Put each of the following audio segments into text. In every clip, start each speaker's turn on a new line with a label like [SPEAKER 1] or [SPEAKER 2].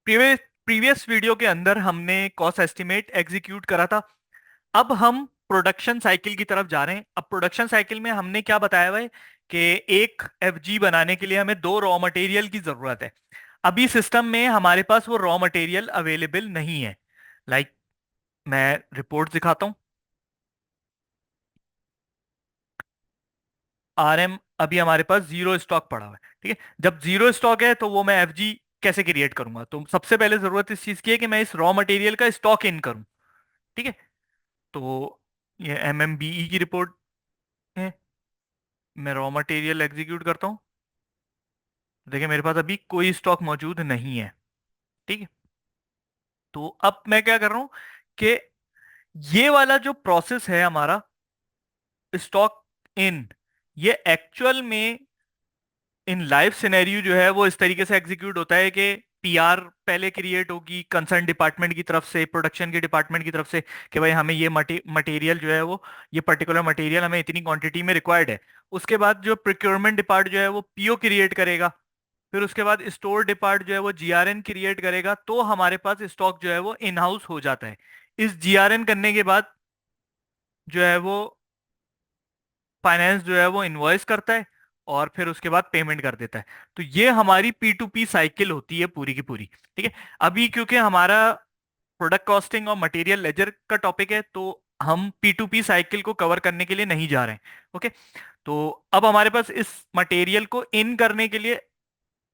[SPEAKER 1] Previous previous video के अंदर हमने कॉस्ट एस्टिमेट एग्जीक्यूट करा था। अब हम प्रोडक्शन साइकिल की तरफ जा रहे हैं। अब प्रोडक्शन साइकिल में हमने क्या बताया हुआ है कि एक एफजी बनाने के लिए हमें दो रॉ मटेरियल की जरूरत है। अभी सिस्टम में हमारे पास वो रॉ मटेरियल अवेलेबल नहीं है। लाइक मैं रिपोर्ट दिखाता हूँ। आरएम अभी हमारे पास जीरो स्टॉक पड़ा हुआ है। ठीक है, जब जीरो स्टॉक है तो वो मैं एफजी कैसे क्रिएट करूंगा? तो सबसे पहले जरूरत इस चीज की है कि मैं इस रॉ मटेरियल का स्टॉक इन करूं। ठीक है, तो ये एमएमबीई की रिपोर्ट है। मैं रॉ मटेरियल एग्जीक्यूट करता हूँ। देखिए मेरे पास अभी कोई स्टॉक मौजूद नहीं है। ठीक है, तो अब मैं क्या कर रहा हूँ कि ये वाला जो प्रोसेस है हमारा स्टॉक इन, ये एक्चुअल में इन लाइव सिनेरियो जो है वो इस तरीके से एग्जीक्यूट होता है कि पीआर पहले क्रिएट होगी कंसर्न डिपार्टमेंट की तरफ से, प्रोडक्शन के डिपार्टमेंट की तरफ से, कि भाई हमें ये मटेरियल जो है वो, ये पर्टिकुलर मटेरियल हमें इतनी क्वांटिटी में रिक्वायर्ड है। उसके बाद जो प्रोक्योरमेंट डिपार्ट जो है वो पीओ क्रिएट करेगा। फिर उसके बाद स्टोर डिपार्ट जो है वो जीआरएन क्रिएट करेगा। तो हमारे पास स्टॉक जो है वो इन हाउस हो जाता है। इस जीआरएन करने के बाद जो है वो फाइनेंस जो है वो इनवॉइस करता है और फिर उसके बाद पेमेंट कर देता है। तो ये हमारी पी टू पी साइकिल होती है पूरी की पूरी। ठीक है, अभी क्योंकि हमारा प्रोडक्ट कॉस्टिंग और मटेरियल लेजर का टॉपिक है तो हम पी टू पी साइकिल को कवर करने के लिए नहीं जा रहे हैं। ओके, तो अब हमारे पास इस मटेरियल को इन करने के लिए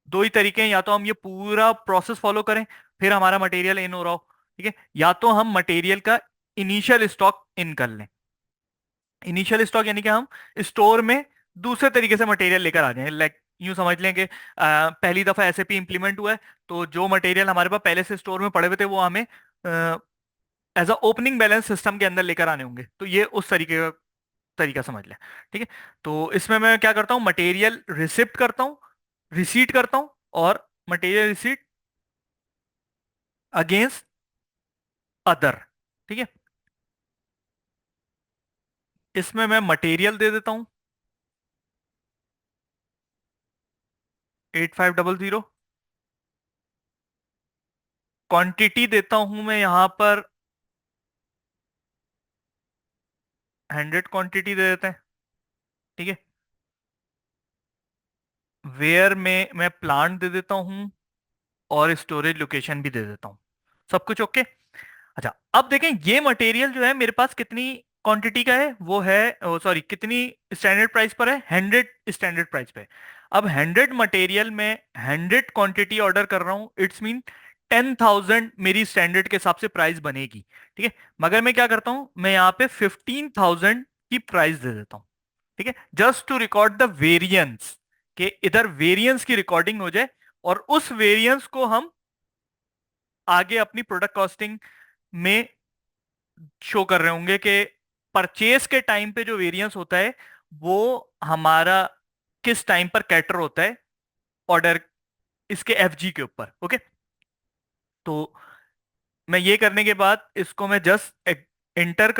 [SPEAKER 1] दो ही तरीके हैं। या तो हम ये पूरा प्रोसेस फॉलो करें फिर हमारा मटेरियल इन हो रहा हो, ठीक है, या तो हम मटेरियल का इनिशियल स्टॉक इन कर लें। इनिशियल स्टॉक यानी कि हम स्टोर में दूसरे तरीके से मटेरियल लेकर आ जाएं। लाइक यूं समझ लें कि पहली दफा एसएपी इंप्लीमेंट हुआ है तो जो मटेरियल हमारे पास पहले से स्टोर में पड़े हुए थे वो हमें as a opening balance system के अंदर लेकर आने होंगे। तो ये उस तरीके का तरीका समझ लें। ठीक है, तो इसमें मैं क्या करता हूँ, मटेरियल रिसिप्ट करता हूँ, रिसीट करता हूँ, और मटेरियल रिसीट अगेंस्ट अदर। ठीक है, इसमें मैं मटेरियल दे देता हूँ 8500। क्वांटिटी देता हूं मैं यहां पर 100 क्वांटिटी दे देते हैं। ठीक है, वेयर में मैं प्लांट दे देता हूं और स्टोरेज लोकेशन भी दे देता हूं। सब कुछ ओके। अच्छा, अब देखें ये मटेरियल जो है मेरे पास कितनी क्वांटिटी का है, वो है, सॉरी, कितनी स्टैंडर्ड प्राइस पर है, 100 स्टैंडर्ड प्राइस पे। अब 100 मटेरियल में 100 क्वांटिटी ऑर्डर कर रहा हूँ, इट्स मीन 10,000 मेरी स्टैंडर्ड के हिसाब से प्राइस बनेगी। ठीक है, मगर मैं क्या करता हूँ, मैं यहाँ पे 15,000 की प्राइस दे देता हूँ। ठीक है, just to record the variance, कि इधर वेरियंस की रिकॉर्डिंग हो जाए और उस वेरियंस को हम आगे अपनी प्रोडक्ट कॉस्टिंग में शो कर रहे होंगे कि परचेस के टाइम पे जो वेरिएंस होता है वो हमारा किस टाइम पर कैटर होता है ऑर्डर, इसके एफजी के ऊपर। ओके, तो मैं ये करने के बाद इसको मैं जस्ट इंटर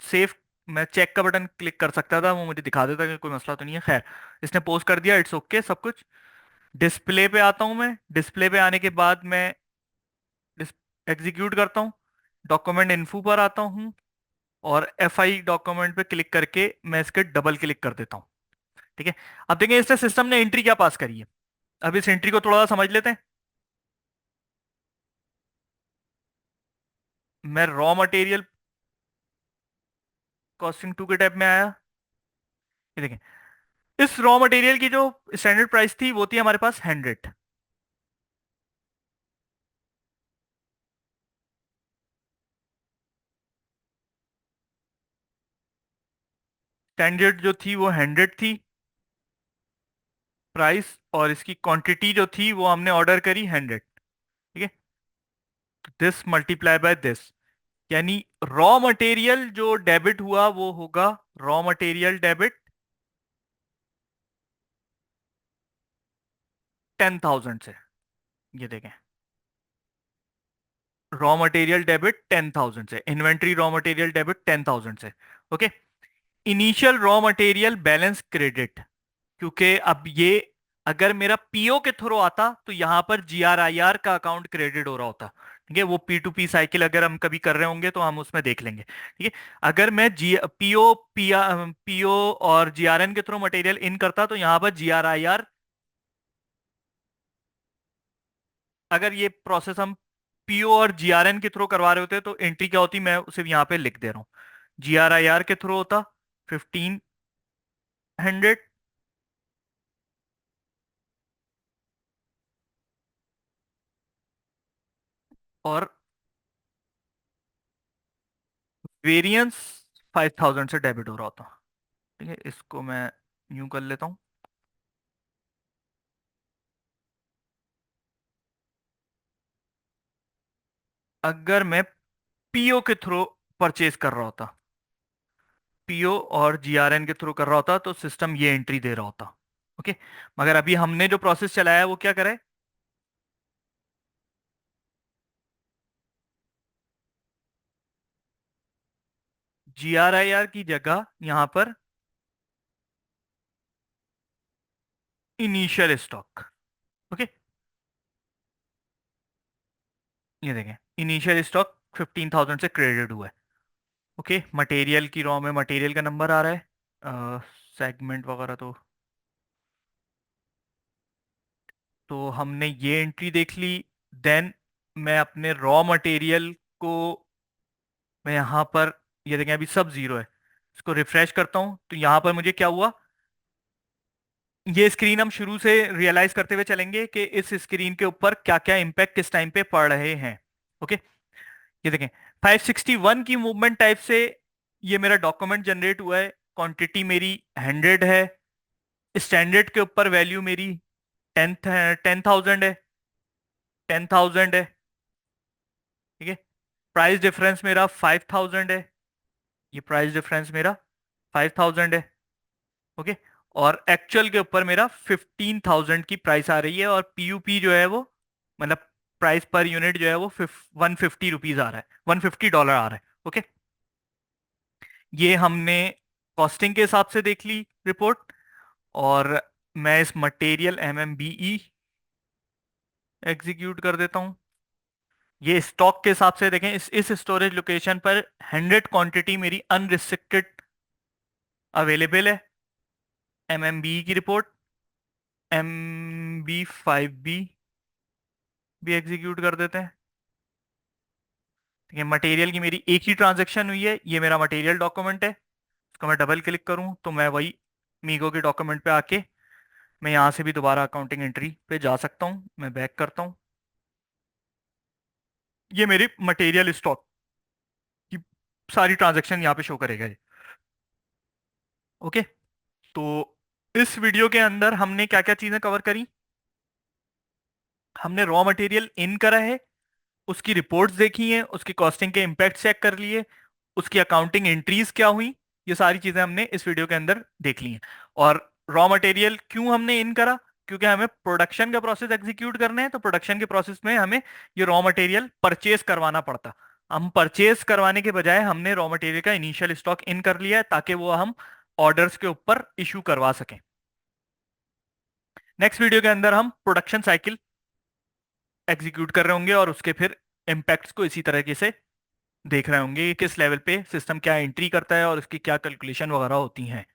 [SPEAKER 1] सेव, मैं चेक का बटन क्लिक कर सकता था, वो मुझे दिखा देता कि कोई मसला तो नहीं है। खैर, इसने पोस्ट कर दिया, इट्स ओके सब कुछ। डिस्प्ले पे आता हूं मैं। डिस्प्ले पे आने के बाद मैं एग्जीक्यूट करता हूँ, डॉक्यूमेंट इन्फो पर आता हूँ और एफ आई डॉक्यूमेंट पे क्लिक करके मैं इसके डबल क्लिक कर देता हूँ। ठीक है, अब देखें इससे सिस्टम ने एंट्री क्या पास करी है। अब इस एंट्री को थोड़ा सा समझ लेते हैं। मैं रॉ मटेरियल कॉस्टिंग टू के टैब में आया। ये देखें, इस रॉ मटेरियल की जो स्टैंडर्ड प्राइस थी वो थी हमारे पास 100। स्टैंडर्ड जो थी वो 100 थी प्राइस, और इसकी क्वांटिटी जो थी वो हमने ऑर्डर करी 100। ठीक है, दिस मल्टीप्लाई बाय दिस, यानी रॉ मटेरियल जो डेबिट हुआ वो होगा रॉ मटेरियल डेबिट 10,000 से। ये देखें, रॉ मटेरियल डेबिट 10,000 से, इन्वेंट्री रॉ मटेरियल डेबिट 10,000 से। Okay, initial raw material balance credit, क्योंकि अब ये अगर मेरा पीओ के थ्रू आता तो यहाँ पर जीआरआईआर का अकाउंट क्रेडिट हो रहा होता। ठीक है, वो पी टू पी साइकिल अगर हम कभी कर रहे होंगे तो हम उसमें देख लेंगे। ठीक है, अगर मैं जी पीओ और जीआरएन के थ्रू मटेरियल इन करता तो यहाँ पर जीआरआईआर, अगर ये प्रोसेस हम पीओ और जीआरएन के थ्रू करवा रहे होते तो एंट्री क्या होती, मैं उसे यहाँ पे लिख दे रहा हूँ। जीआरआईआर के थ्रू होता 1500, और वेरिएंस 5000 से डेबिट हो रहा होता। ठीक है, इसको मैं यूं कर लेता हूँ। अगर मैं पीओ के थ्रू परचेज कर रहा होता, पीओ और जीआरएन के थ्रू कर रहा होता, तो सिस्टम ये एंट्री दे रहा होता। ओके, मगर अभी हमने जो प्रोसेस चलाया है वो क्या करे, जीआरआईआर की जगह यहाँ पर इनिशियल स्टॉक। ओके, ये देखें, इनिशियल स्टॉक 15,000 से क्रेडिट हुआ है। ओके, मटेरियल की रॉ में मटेरियल का नंबर आ रहा है, सेगमेंट वगैरह तो हमने ये एंट्री देख ली। देन मैं अपने रॉ मटेरियल को, मैं यहाँ पर, ये देखें अभी सब जीरो है, इसको रिफ्रेश करता हूँ तो यहाँ पर मुझे क्या हुआ, ये स्क्रीन हम शुरू से रियलाइज करते हुए चलेंगे कि इस स्क्रीन के ऊपर क्या क्या इंपैक्ट किस टाइम पे पड़ रहे हैं। ओके, ये देखें 561 की मूवमेंट टाइप से ये मेरा डॉक्यूमेंट जनरेट हुआ है। क्वांटिटी मेरी 100 है, स्टैंडर्ड के ऊपर वैल्यू मेरी 10,000 है, 10,000 है। ठीक है, प्राइस डिफरेंस मेरा 5,000 है, ये प्राइस डिफरेंस मेरा 5,000 है। ओके, और एक्चुअल के ऊपर मेरा 15,000 की प्राइस आ रही है, और पीयूपी जो है वो, मतलब प्राइस पर यूनिट जो है वो 150 रुपीज आ रहा है, $150 आ रहा है। ओके, ये हमने कॉस्टिंग के हिसाब से देख ली रिपोर्ट। और मैं इस मटेरियल MMBE एग्जीक्यूट कर देता हूँ। ये स्टॉक के हिसाब से देखें, इस स्टोरेज लोकेशन पर 100 क्वांटिटी मेरी अनरिस्ट्रिक्टेड अवेलेबल है। MMBE की रिपोर्ट MB5B भी एग्जीक्यूट कर देते हैं। ठीक है, मटेरियल की मेरी एक ही ट्रांजैक्शन हुई है, ये मेरा मटेरियल डॉक्यूमेंट है। इसको मैं डबल क्लिक करूं तो मैं वही मीगो के डॉक्यूमेंट पे आके मैं यहाँ से भी दोबारा अकाउंटिंग एंट्री पे जा सकता हूँ। मैं बैक करता हूँ, ये मेरी मटेरियल स्टॉक की सारी ट्रांजैक्शन यहाँ पे शो करेगा ये। ओके, तो इस वीडियो के अंदर हमने क्या क्या चीजें कवर करी, हमने रॉ मटेरियल इन करा है, उसकी रिपोर्ट्स देखी हैं, उसकी कॉस्टिंग के इम्पैक्ट चेक कर लिए, उसकी अकाउंटिंग एंट्रीज क्या हुई, ये सारी चीजें हमने इस वीडियो के अंदर देख ली हैं। और रॉ मटेरियल क्यों हमने इन करा, क्योंकि हमें प्रोडक्शन का प्रोसेस एग्जीक्यूट करना है, तो प्रोडक्शन के प्रोसेस में हमें ये रॉ मटेरियल परचेज करवाना पड़ता। हम परचेज करवाने के बजाय हमने रॉ मटेरियल का इनिशियल स्टॉक इन कर लिया है, ताकि वो हम ऑर्डर्स के ऊपर इशू करवा सकें। नेक्स्ट वीडियो के अंदर हम प्रोडक्शन साइकिल एग्जीक्यूट कर रहे होंगे और उसके फिर इम्पैक्ट्स को इसी तरीके से देख रहे होंगे कि किस लेवल पे सिस्टम क्या एंट्री करता है और उसकी क्या कैलकुलेशन वगैरह होती हैं।